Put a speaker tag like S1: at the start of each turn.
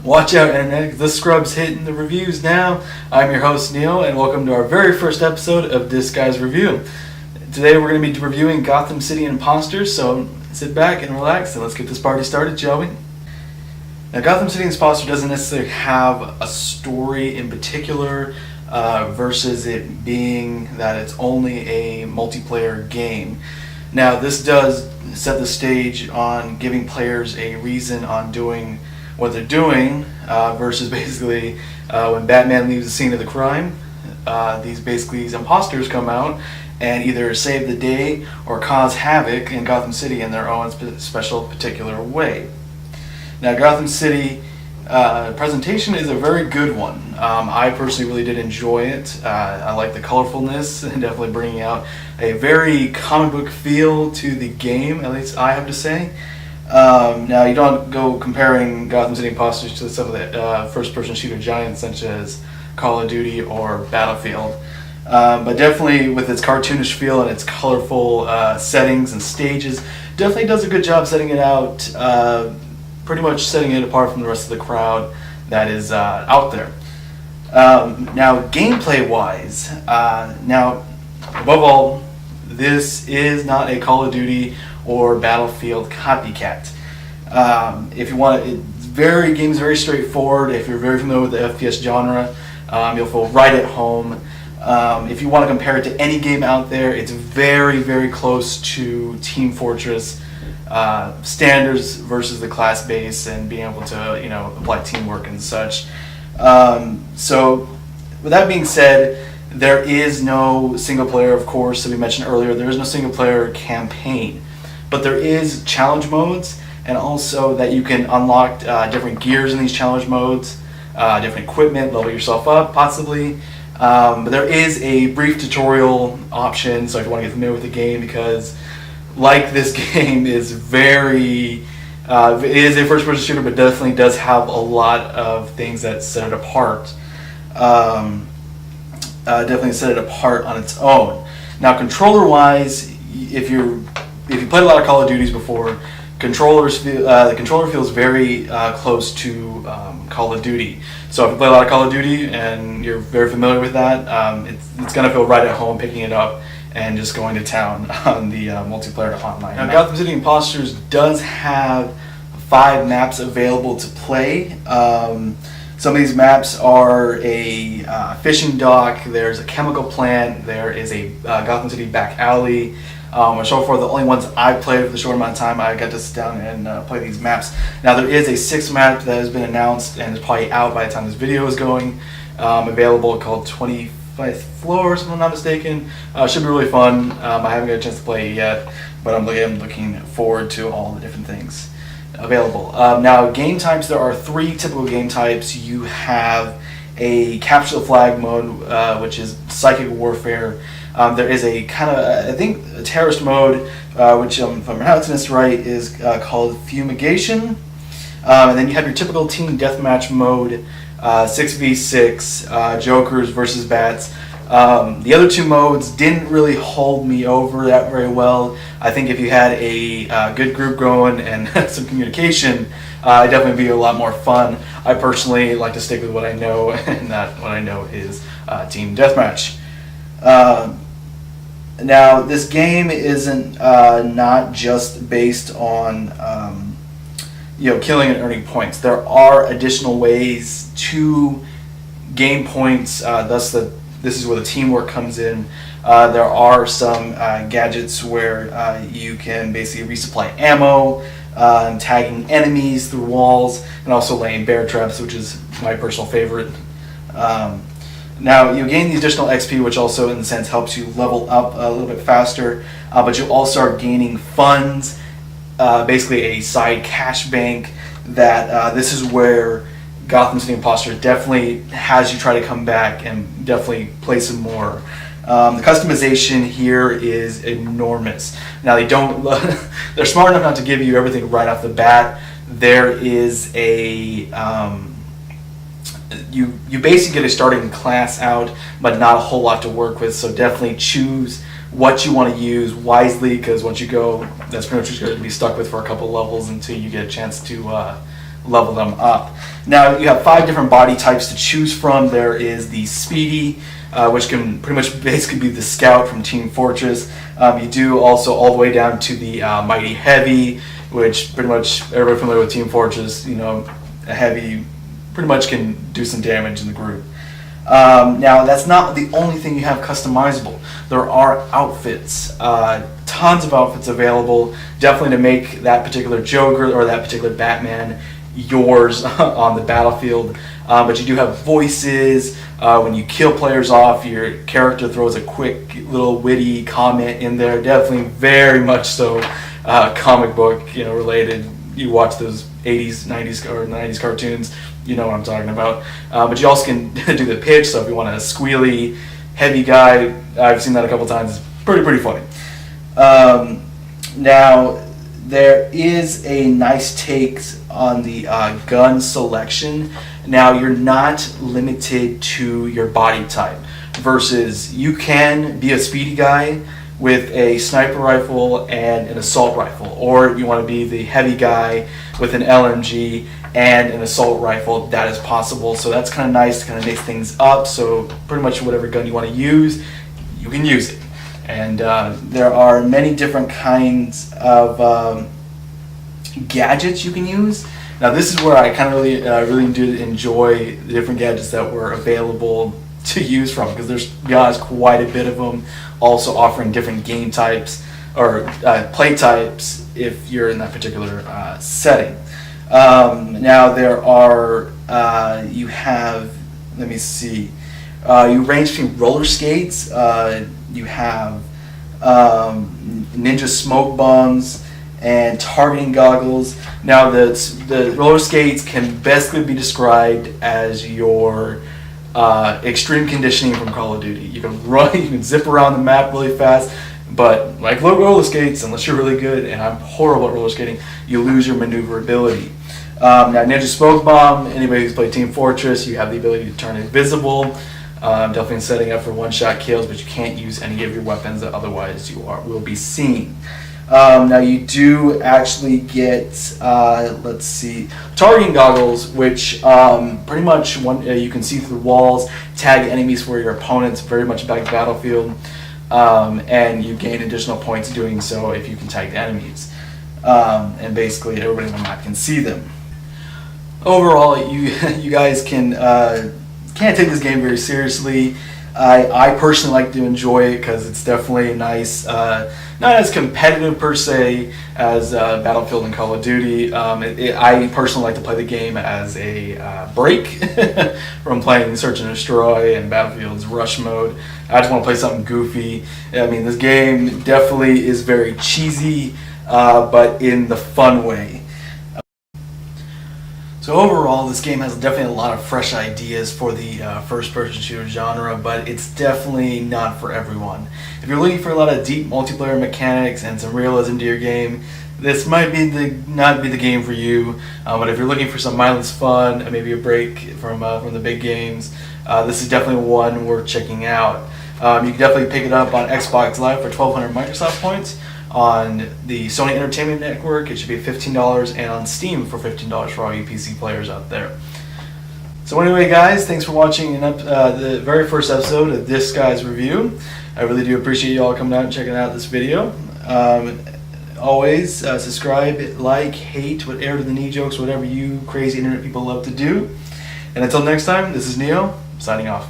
S1: Watch out, Internet, the scrub's hitting the reviews now. I'm your host, Neil, and welcome to our very first episode of this Guyz Review. Today we're going to be reviewing Gotham City Impostors, so sit back and relax and let's get this party started, shall we? Now, Gotham City Impostor doesn't necessarily have a story in particular versus it being that it's only a multiplayer game. Now, this does set the stage on giving players a reason on doing what they're doing versus basically when Batman leaves the scene of the crime, these imposters come out and either save the day or cause havoc in Gotham City in their own special particular way. Now, Gotham City presentation is a very good one. I personally really did enjoy it. I like the colorfulness and definitely bringing out a very comic book feel to the game, at least I have to say. Now, you don't go comparing Gotham City Impostors to some of the first-person shooter giants such as Call of Duty or Battlefield. But definitely with its cartoonish feel and its colorful settings and stages, definitely does a good job setting it out, pretty much setting it apart from the rest of the crowd that is out there. Now, gameplay-wise, now, above all, this is not a Call of Duty or Battlefield copycat. If you want, game's very straightforward. If you're very familiar with the FPS genre, you'll feel right at home. If you want to compare it to any game out there, it's very, very close to Team Fortress standards versus the class base and being able to, apply teamwork and such. So, with that being said, there is no single player, of course, as we mentioned earlier. There is no single player campaign. But there is challenge modes, and also that you can unlock different gears in these challenge modes, different equipment, level yourself up, possibly. But there is a brief tutorial option, so if you want to get familiar with the game, because like this game is it is a first-person shooter, but definitely does have a lot of things that set it apart. Definitely set it apart on its own. Now, controller-wise, if you played a lot of Call of Duties before, the controller feels very close to Call of Duty. So if you play a lot of Call of Duty and you're very familiar with that, it's going to feel right at home picking it up and just going to town on the multiplayer online. Now, Gotham City Impostors does have 5 maps available to play. Some of these maps are a fishing dock, there's a chemical plant, there is a Gotham City back alley. And so far, the only ones I played for the short amount of time, I got to sit down and play these maps. Now, there is a 6th map that has been announced and is probably out by the time this video is going, available, called 25th Floor, if I'm not mistaken. Should be really fun. I haven't got a chance to play it yet, but I'm looking forward to all the different things available. Now, game types, there are 3 typical game types. You have a capture the flag mode, which is psychic warfare. There is a kind of, I think, a terrorist mode, which, if I'm pronouncing this right, is called fumigation. And then you have your typical team deathmatch mode, 6v6, Jokers versus Bats. The other 2 modes didn't really hold me over that very well. I think if you had a good group going and some communication, it'd definitely be a lot more fun. I personally like to stick with what I know, and that what I know is team deathmatch. Now, this game isn't not just based on killing and earning points. There are additional ways to gain points. This is where the teamwork comes in. There are some gadgets where you can basically resupply ammo, tagging enemies through walls, and also laying bear traps, which is my personal favorite. Now, you gain the additional XP, which also, in a sense, helps you level up a little bit faster, but you also are gaining funds, basically a side cash bank, that this is where Gotham City Impostor definitely has you try to come back and definitely play some more. The customization here is enormous. Now, they're smart enough not to give you everything right off the bat. There is a you basically get a starting class out, but not a whole lot to work with, so definitely choose what you want to use wisely, because once you go, that's pretty much what you're going to be stuck with for a couple levels until you get a chance to level them up. Now you have 5 different body types to choose from. There is the Speedy, which can pretty much basically be the Scout from Team Fortress. You do also all the way down to the Mighty Heavy, which pretty much everybody familiar with Team Fortress, you know, a heavy pretty much can do some damage in the group. Now that's not the only thing you have customizable. There are outfits, tons of outfits available, definitely to make that particular Joker or that particular Batman yours on the battlefield. But you do have voices. When you kill players off, your character throws a quick little witty comment in there. Definitely very much so comic book, you know, related. You watch those 80s, 90s or 90s cartoons, you know what I'm talking about. But you also can do the pitch, so if you want a squealy, heavy guy, I've seen that a couple times. It's pretty funny. Now, there is a nice take on the gun selection. Now, you're not limited to your body type, versus you can be a speedy guy with a sniper rifle and an assault rifle, or you want to be the heavy guy with an LMG and an assault rifle. That is possible, so that's kind of nice to kind of mix things up. So pretty much whatever gun you want to use, you can use it. And there are many different kinds of gadgets you can use. Now this is where I kind of really did enjoy the different gadgets that were available to use from, because there's quite a bit of them, also offering different game types or play types if you're in that particular setting. Now there are you have, let me see, you range between roller skates, you have ninja smoke bombs and targeting goggles. Now the roller skates can basically be described as your extreme conditioning from Call of Duty. You can run, you can zip around the map really fast, but like roller skates, unless you're really good, and I'm horrible at roller skating, you lose your maneuverability. Now Ninja Smoke Bomb, anybody who's played Team Fortress, you have the ability to turn invisible. Definitely setting up for one-shot kills, but you can't use any of your weapons, otherwise you will be seen. Now you do actually get, let's see, targeting goggles, which pretty much you can see through walls, tag enemies for your opponents, very much like Battlefield, and you gain additional points doing so if you can tag the enemies. And basically everybody on the map can see them. Overall, you guys can't take this game very seriously. I personally like to enjoy it because it's definitely nice. Not as competitive per se as Battlefield and Call of Duty. I personally like to play the game as a break from playing Search and Destroy and Battlefield's Rush mode. I just want to play something goofy. I mean, this game definitely is very cheesy, but in the fun way. So overall, this game has definitely a lot of fresh ideas for the first-person shooter genre, but it's definitely not for everyone. If you're looking for a lot of deep multiplayer mechanics and some realism to your game, this might be not be the game for you. But if you're looking for some mindless fun and maybe a break from the big games, this is definitely one worth checking out. You can definitely pick it up on Xbox Live for 1,200 Microsoft points. On the Sony Entertainment Network, it should be $15, and on Steam for $15 for all you PC players out there. So anyway, guys, thanks for watching the very first episode of this Guyz review. I really do appreciate you all coming out and checking out this video. Always subscribe, like, hate, whatever the knee jokes, whatever you crazy internet people love to do. And until next time, this is Neo, signing off.